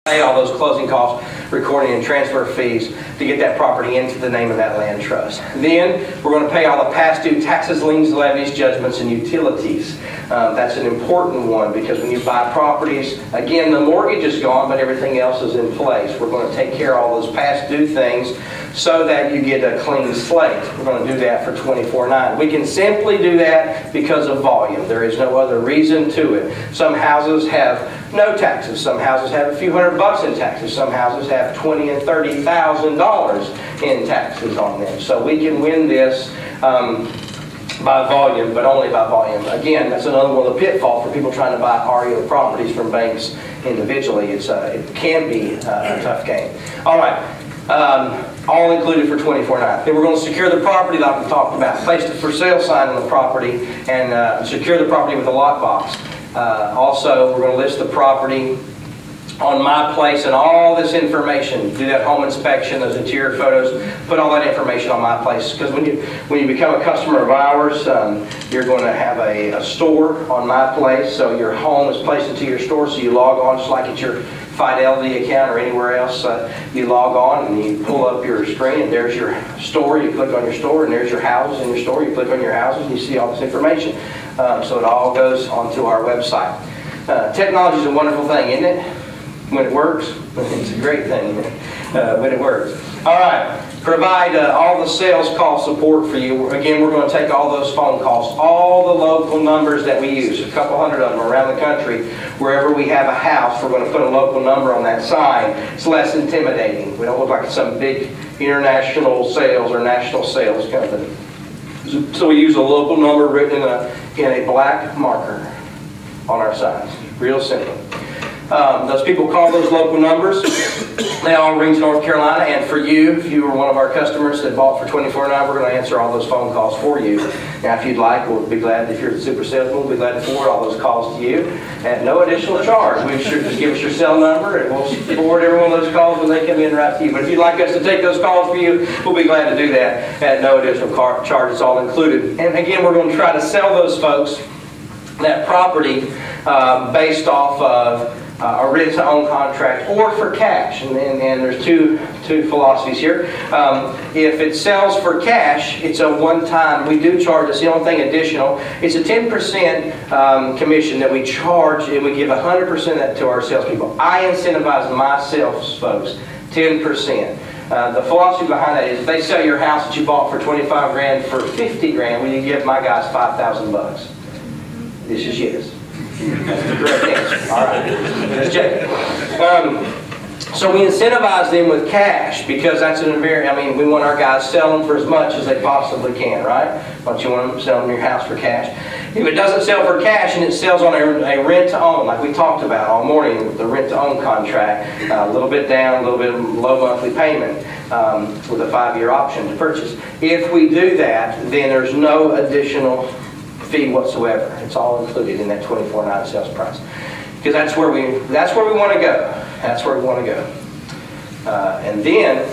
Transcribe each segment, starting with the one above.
pay all those closing costs, recording and transfer fees to get that property into the name of that land trust. Then we're going to pay all the past due taxes, liens, levies, judgments, and utilities. That's an important one because when you buy properties, again, the mortgage is gone, but everything else is in place. We're going to take care of all those past due things so that you get a clean slate. We're going to do that for $24,900. We can simply do that because of volume. There is no other reason to it. Some houses have no taxes. Some houses have a few $100 in taxes. Some houses have $20,000 and $30,000 in taxes on them. So we can win this by volume, but only by volume. Again, that's another one of the pitfalls for people trying to buy REO properties from banks individually. It can be a tough game. All right. All included for $24,900. Then we're going to secure the property like we talked about. Place the for sale sign on the property and secure the property with a lockbox. Also, we're going to list the property on My Place and all this information. Do that home inspection, those interior photos, put all that information on My Place. Because when you become a customer of ours, you're going to have a store on My Place. So your home is placed into your store, so you log on just like it's your Fidelity account or anywhere else. You log on and you pull up your screen and there's your store. You click on your store and there's your houses in your store. You click on your houses and you see all this information. So it all goes onto our website. Technology is a wonderful thing, isn't it? When it works, it's a great thing when it works. All right, provide all the sales call support for you. Again, we're going to take all those phone calls, all the local numbers that we use, a couple hundred of them around the country. Wherever we have a house, we're going to put a local number on that sign. It's less intimidating. We don't look like some big international sales or national sales company. So we use a local number written in a black marker on our signs. Real simple. Those people call those local numbers. They all ring to North Carolina. And for you, if you were one of our customers that bought for $24,900, we're going to answer all those phone calls for you. Now, if you'd like, we'll be glad, if you're the super salesman, we'll be glad to forward all those calls to you at no additional charge. We should just give us your cell number and we'll forward every one of those calls when they come in right to you. But if you'd like us to take those calls for you, we'll be glad to do that at no additional charge. It's all included. And again, we're going to try to sell those folks that property based off of a rent-to-own contract or for cash. And there's two philosophies here. If it sells for cash, it's a one-time. We do charge, it's the only thing additional. It's a 10% commission that we charge, and we give 100% of that to our salespeople. I incentivize my sales folks 10%. The philosophy behind that is if they sell your house that you bought for $25,000 for $50,000, we give my guys $5,000. This is yes. That's the correct answer. All right. Just checking. So we incentivize them with cash because that's we want our guys to sell them for as much as they possibly can, right? Don't you want them to sell them your house for cash? If it doesn't sell for cash and it sells on a rent-to-own, like we talked about all morning with the rent-to-own contract, a little bit down, a little bit low monthly payment with a 5-year option to purchase. If we do that, then there's no additional fee whatsoever. It's all included in that $24,900 sales price. Because that's where we want to go. That's where we want to go. And then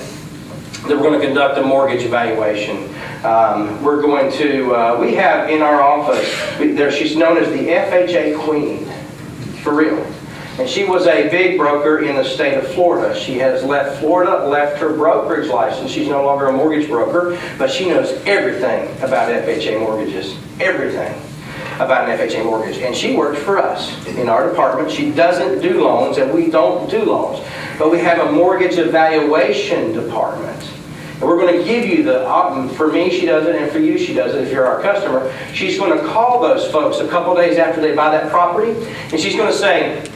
we're going to conduct a mortgage evaluation. We're going to, we have in our office, she's known as the FHA Queen, for real. And she was a big broker in the state of Florida. She has left Florida, left her brokerage license. She's no longer a mortgage broker, but she knows everything about FHA mortgages. Everything about an FHA mortgage. And she works for us in our department. She doesn't do loans, and we don't do loans. But we have a mortgage evaluation department. And we're going to give you for me she does it, and for you she does it if you're our customer. She's going to call those folks a couple days after they buy that property, and she's going to say,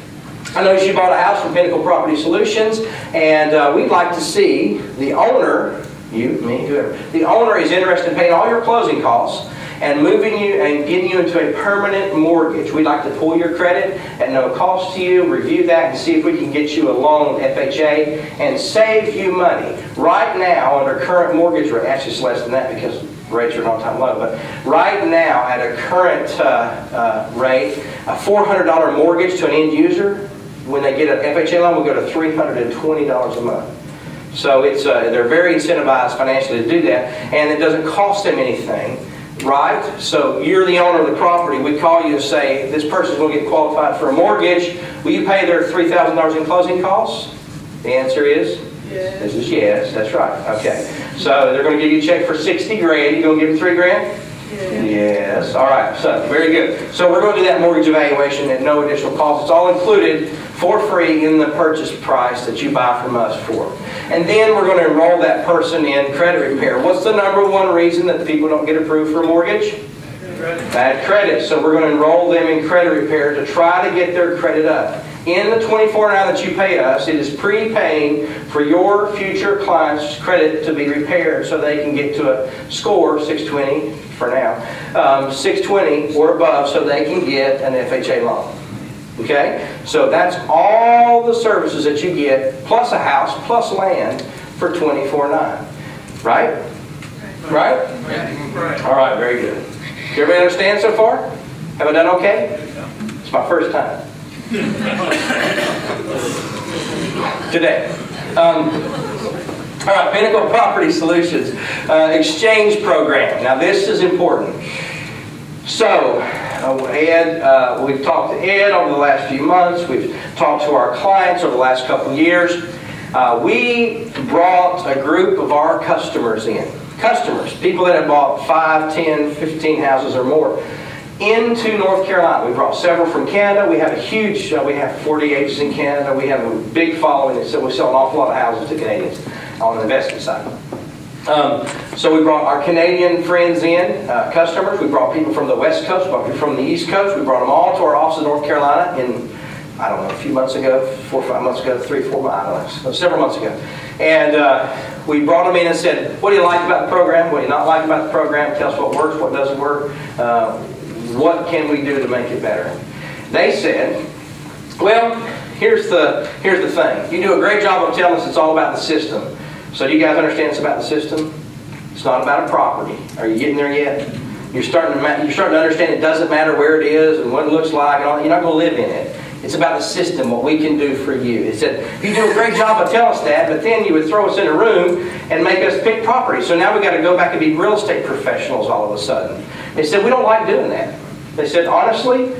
I know you bought a house from Pinnacle Property Solutions, and we'd like to see the owner, you, me, whoever, the owner is interested in paying all your closing costs and moving you and getting you into a permanent mortgage. We'd like to pull your credit at no cost to you, review that, and see if we can get you a loan with FHA and save you money. Right now, under current mortgage rate, actually it's less than that because rates are an all-time low, but right now at a current rate, a $400 mortgage to an end user, when they get an FHA loan, will go to $320 a month. So they're very incentivized financially to do that, and it doesn't cost them anything. right? So you're the owner of the property. We call you and say, this person's going to get qualified for a mortgage. Will you pay their $3,000 in closing costs? The answer is? Yes. This is yes. That's right. Okay. So they're going to give you a check for 60 grand. You going to give them 3 grand? Yes. All right. So very good. So we're going to do that mortgage evaluation at no additional cost. It's all included for free in the purchase price that you buy from us for. And then we're going to enroll that person in credit repair. What's the #1 reason that people don't get approved for a mortgage? Bad credit. So we're going to enroll them in credit repair to try to get their credit up. In the $24.99 that you pay us, it is prepaying for your future clients' credit to be repaired so they can get to a score, 620 for now, 620 or above, so they can get an FHA loan. Okay? So that's all the services that you get, plus a house, plus land, for $24.99. Right? Right? All right, very good. Everybody understand so far? Have I done okay? It's my first time. Today. All right, Pinnacle Property Solutions exchange program. Now this is important. So, Ed, we've talked to Ed over the last few months. We've talked to our clients over the last couple of years. We brought a group of our customers in. Customers, people that have bought 5, 10, 15 houses or more, into North Carolina. We brought several from Canada. We have a huge, we have 40 agents in Canada. We have a big following, so we sell an awful lot of houses to Canadians on the investment side. So we brought our Canadian friends in, customers. We brought people from the West Coast, we brought people from the East Coast. We brought them all to our office in North Carolina in, I don't know, a few months ago, 4 or 5 months ago, 3 or 4 months, I don't know, several months ago. And we brought them in and said, what do you like about the program? What do you not like about the program? Tell us what works, what doesn't work. What can we do to make it better? They said, well, here's the thing. You do a great job of telling us it's all about the system. So do you guys understand it's about the system? It's not about a property. Are you getting there yet? You're starting to understand it doesn't matter where it is and what it looks like. And all. You're not going to live in it. It's about the system, what we can do for you. It said, you do a great job of telling us that, but then you would throw us in a room and make us pick property. So now we've got to go back and be real estate professionals all of a sudden. They said, we don't like doing that. They said, honestly,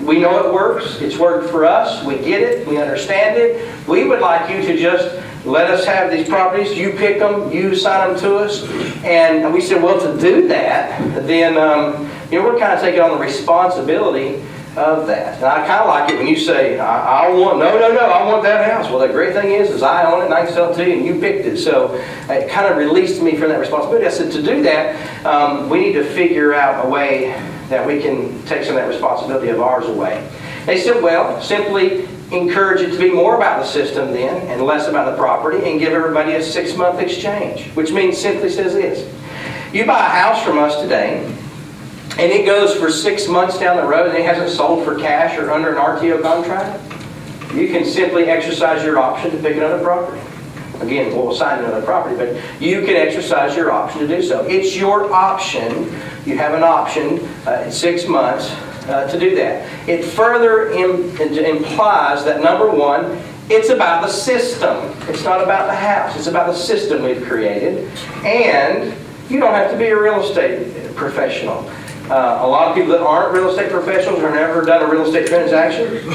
we know it works. It's worked for us. We get it. We understand it. We would like you to just let us have these properties. You pick them. You assign them to us. And we said, well, to do that, then we're kind of taking on the responsibility of that. And I kind of like it when you say, I want that house. Well, the great thing is I own it and I can sell it to you and you picked it. So it kind of released me from that responsibility. I said, to do that, we need to figure out a way that we can take some of that responsibility of ours away. They said, well, simply encourage it to be more about the system then and less about the property and give everybody a 6-month exchange, which means simply says this. You buy a house from us today, and it goes for 6 months down the road and it hasn't sold for cash or under an RTO contract, you can simply exercise your option to pick another property. Again, we'll assign another property, but you can exercise your option to do so. It's your option. You have an option in 6 months to do that. It further implies that, #1, it's about the system. It's not about the house. It's about the system we've created. And you don't have to be a real estate professional. A lot of people that aren't real estate professionals or never done a real estate transaction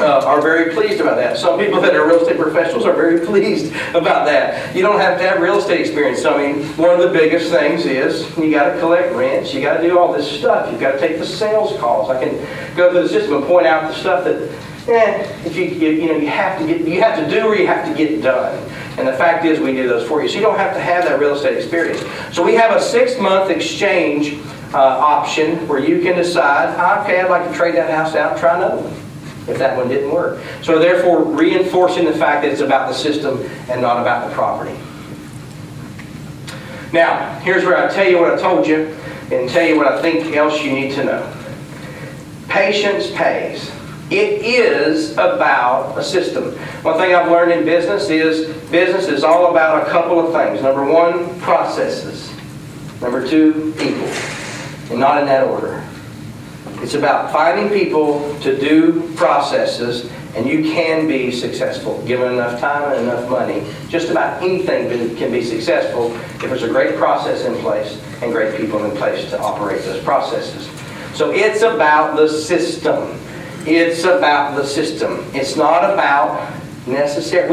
are very pleased about that. Some people that are real estate professionals are very pleased about that. You don't have to have real estate experience. I mean, one of the biggest things is you got to collect rents. You got to do all this stuff. You've got to take the sales calls. I can go through the system and point out the stuff that, if you have to do or you have to get done. And the fact is, we do those for you. So you don't have to have that real estate experience. So we have a 6-month exchange option where you can decide, okay, I'd like to trade that house out and try another one if that one didn't work. So therefore, reinforcing the fact that it's about the system and not about the property. Now, here's where I tell you what I told you and tell you what I think else you need to know. Patience pays. It is about a system. One thing I've learned in business is all about a couple of things. #1, processes. #2, people. And not in that order. It's about finding people to do processes, and you can be successful. Given enough time and enough money, just about anything can be successful if there's a great process in place and great people in place to operate those processes. So it's about the system. It's about the system. It's not about necessarily.